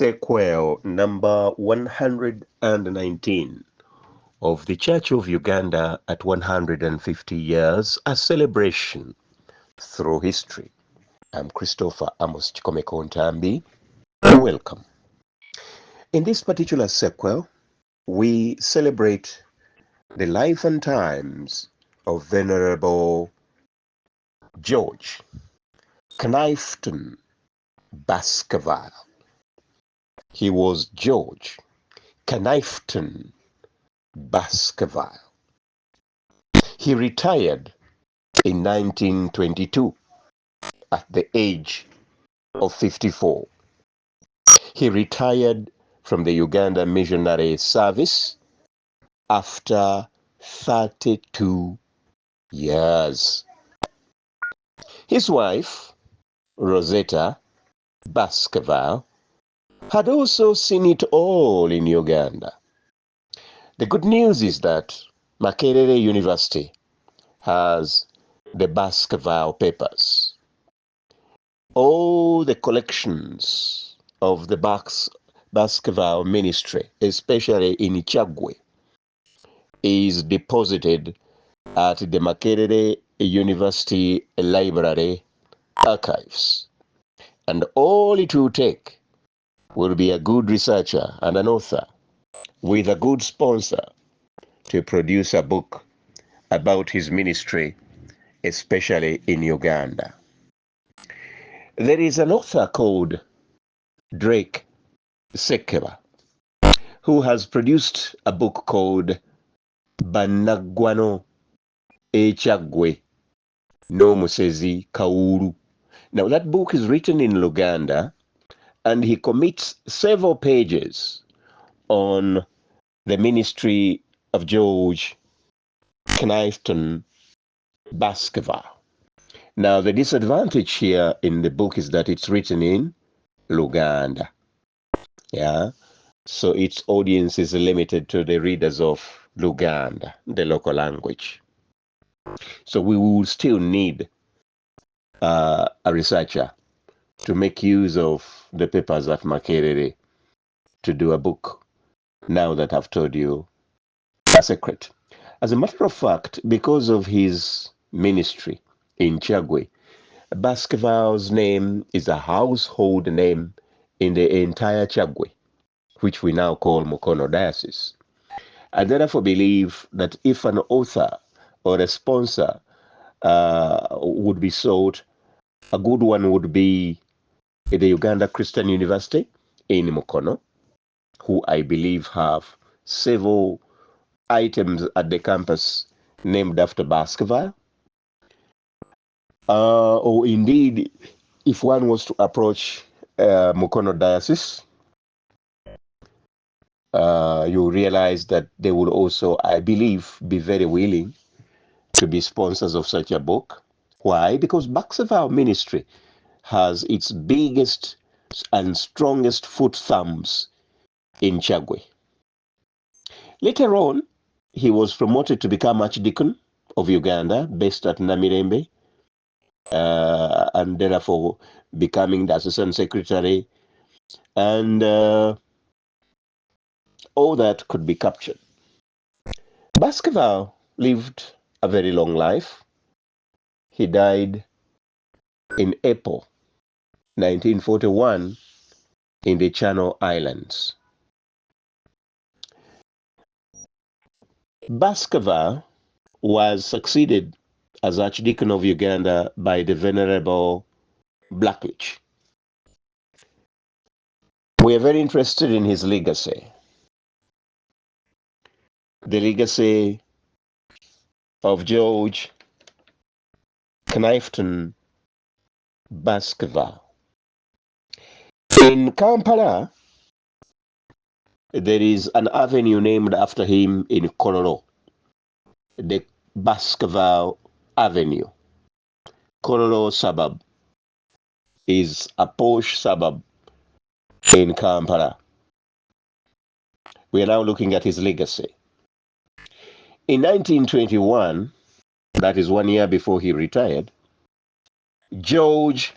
sequel number 119 of the Church of Uganda at 150 years, a celebration through history. I'm Christopher Amos Chikomeko Ntambi. Welcome. In this particular sequel, we celebrate the life and times of Venerable George Knifton Baskerville. He was George Knifton Baskerville. He retired in 1922 at the age of 54. He retired from the Uganda Missionary Service after 32 years. His wife, Rosetta Baskerville, had also seen it all in Uganda. The good news is that Makerere University has the Baskerville papers. All the collections of the Baskerville ministry, especially in Chagwe, is deposited at the Makerere University Library archives. And all it will take will be a good researcher and an author with a good sponsor to produce a book about his ministry, especially in Uganda. There is an author called Drake Sekeba who has produced a book called Banagwano Echagwe no Musezi Kauru. Now that book is written in Luganda, and he commits several pages on the ministry of George Knifton Baskerville. Now the disadvantage here in the book is that it's written in Luganda. Yeah. So its audience is limited to the readers of Luganda, the local language. So we will still need a researcher to make use of the papers at Makerere to do a book, now that I've told you a secret. As a matter of fact, because of his ministry in Chagwe, Baskerville's name is a household name in the entire Chagwe, which we now call Mukono Diocese. I therefore believe that if an author or a sponsor would be sought, a good one would be the Uganda Christian University in Mukono, who I believe have several items at the campus named after Baskerville. Or indeed, if one was to approach Mukono Diocese, you realize that they will also, I believe, be very willing to be sponsors of such a book. Why? Because Baskerville Ministry has its biggest and strongest foot thumbs in Chagwe. Later on, he was promoted to become Archdeacon of Uganda, based at Namirembe, and therefore becoming the Assistant Secretary, and all that could be captured. Baskerville lived a very long life. He died in April 1941 in the Channel Islands. Baskerville was succeeded as Archdeacon of Uganda by the Venerable Blacklich. We are very interested in his legacy. The legacy of George Knifton Baskerville. In Kampala, there is an avenue named after him in Kololo, the Baskerville Avenue. Kololo suburb is a posh suburb in Kampala. We are now looking at his legacy. In 1921, that is 1 year before he retired, George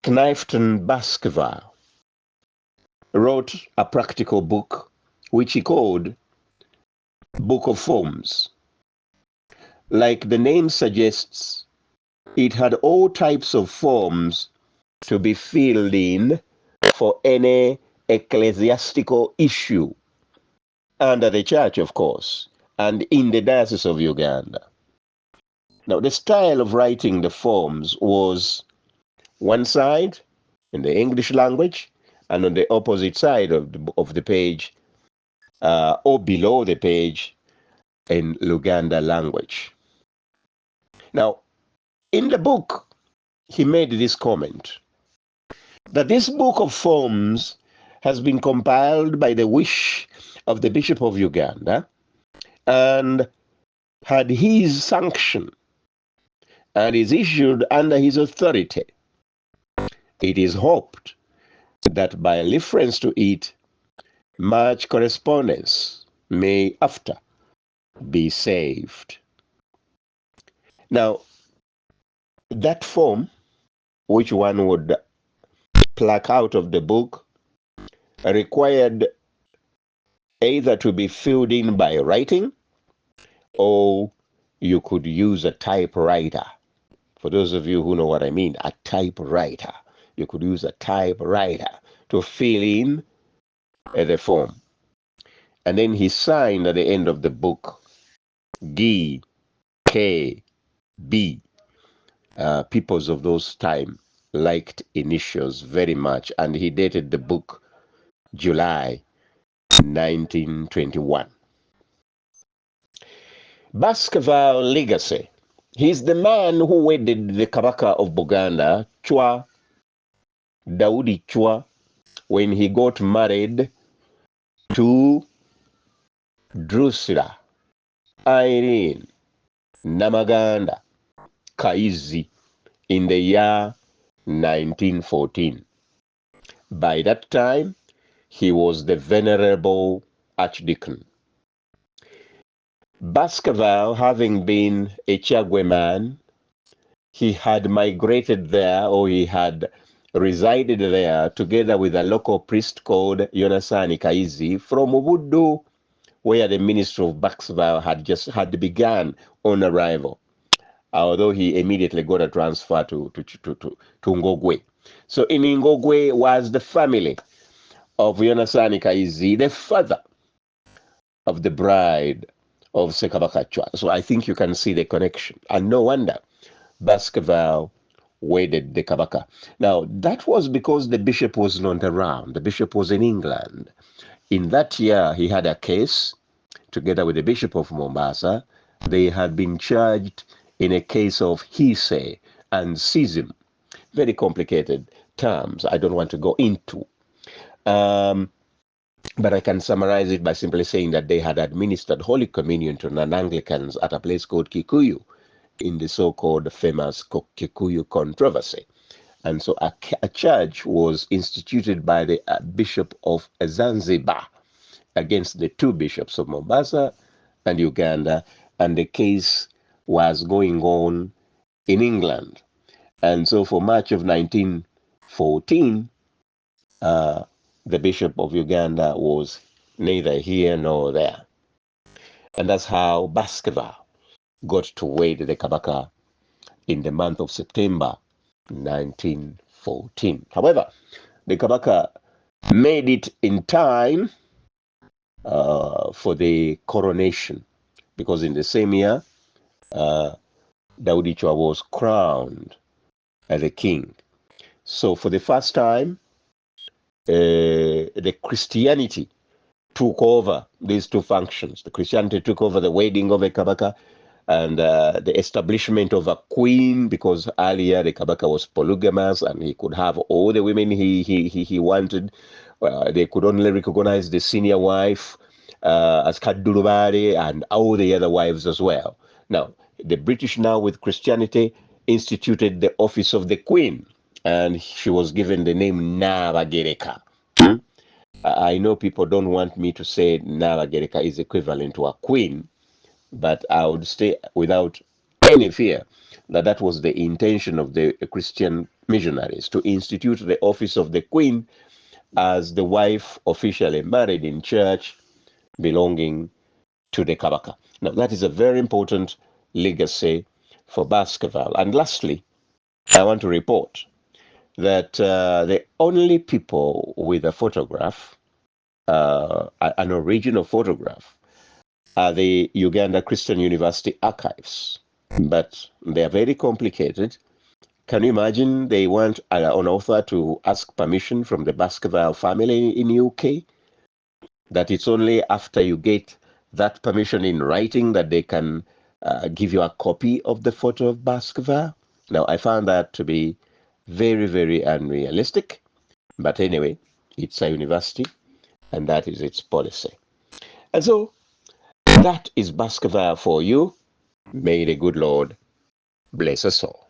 Knifton Baskerville wrote a practical book which he called Book of Forms. Like the name suggests, it had all types of forms to be filled in for any ecclesiastical issue under the church, of course, and in the Diocese of Uganda. Now, the style of writing the forms was one side in the English language, and on the opposite side of the page, or below the page, in Luganda language. Now, in the book, he made this comment that this book of forms has been compiled by the wish of the Bishop of Uganda and had his sanction and is issued under his authority. It is hoped that by reference to it, much correspondence may after be saved. Now, that form, which one would pluck out of the book, required either to be filled in by writing, or you could use a typewriter. For those of you who know what I mean, a typewriter. You could use a typewriter to fill in the form. And then he signed at the end of the book, D, K, B. Peoples of those time liked initials very much, and he dated the book July 1921. Baskerville legacy. He's the man who wedded the Kabaka of Buganda, Chwa, Daudi Chwa, when he got married to Drusilla Irene Namaganda Kaizi in the year 1914. By that time, he was the venerable archdeacon. Baskerville, having been a Chagwe man, he had migrated there, or he had resided there together with a local priest called Yonasani Kaizi from Ubuddu, where the ministry of Baskerville had begun on arrival, although he immediately got a transfer to Ngogwe. So in Ngogwe was the family of Yonasani Kaizi, the father of the bride of Sekabaka Chwa. So I think you can see the connection. And no wonder Baskerville wedded the Kabaka. Now, that was because the bishop was not around. The bishop was in England. In that year, he had a case together with the Bishop of Mombasa. They had been charged in a case of hearsay and schism. Very complicated terms I don't want to go into. But I can summarize it by simply saying that they had administered Holy Communion to non-Anglicans at a place called Kikuyu in the so-called famous Kikuyu controversy. And so a charge was instituted by the Bishop of Zanzibar against the two bishops of Mombasa and Uganda, and the case was going on in England. And so for March of 1914, the Bishop of Uganda was neither here nor there. And that's how Baskerville got to wed the Kabaka in the month of September 1914. However, the Kabaka made it in time for the coronation, because in the same year, Daudi Chwa was crowned as a king. So for the first time, the Christianity took over these two functions. The Christianity took over the wedding of a Kabaka and the establishment of a queen, because earlier the Kabaka was polygamous and he could have all the women he wanted. They could only recognize the senior wife as Kadurubari and all the other wives as well. Now, the British now with Christianity instituted the office of the queen, and she was given the name Nabagereka. I know people don't want me to say Nabagereka is equivalent to a queen, but I would say without any fear that that was the intention of the Christian missionaries, to institute the office of the queen as the wife officially married in church belonging to the Kabaka. Now, that is a very important legacy for Baskerville. And lastly, I want to report that the only people with a photograph, an original photograph, are the Uganda Christian University archives. But they are very complicated. Can you imagine they want an author to ask permission from the Baskerville family in UK? That it's only after you get that permission in writing that they can give you a copy of the photo of Baskerville? Now, I found that to be very, very unrealistic. But anyway, it's a university, and that is its policy. And so, that is Baskerville for you. May the good Lord bless us all.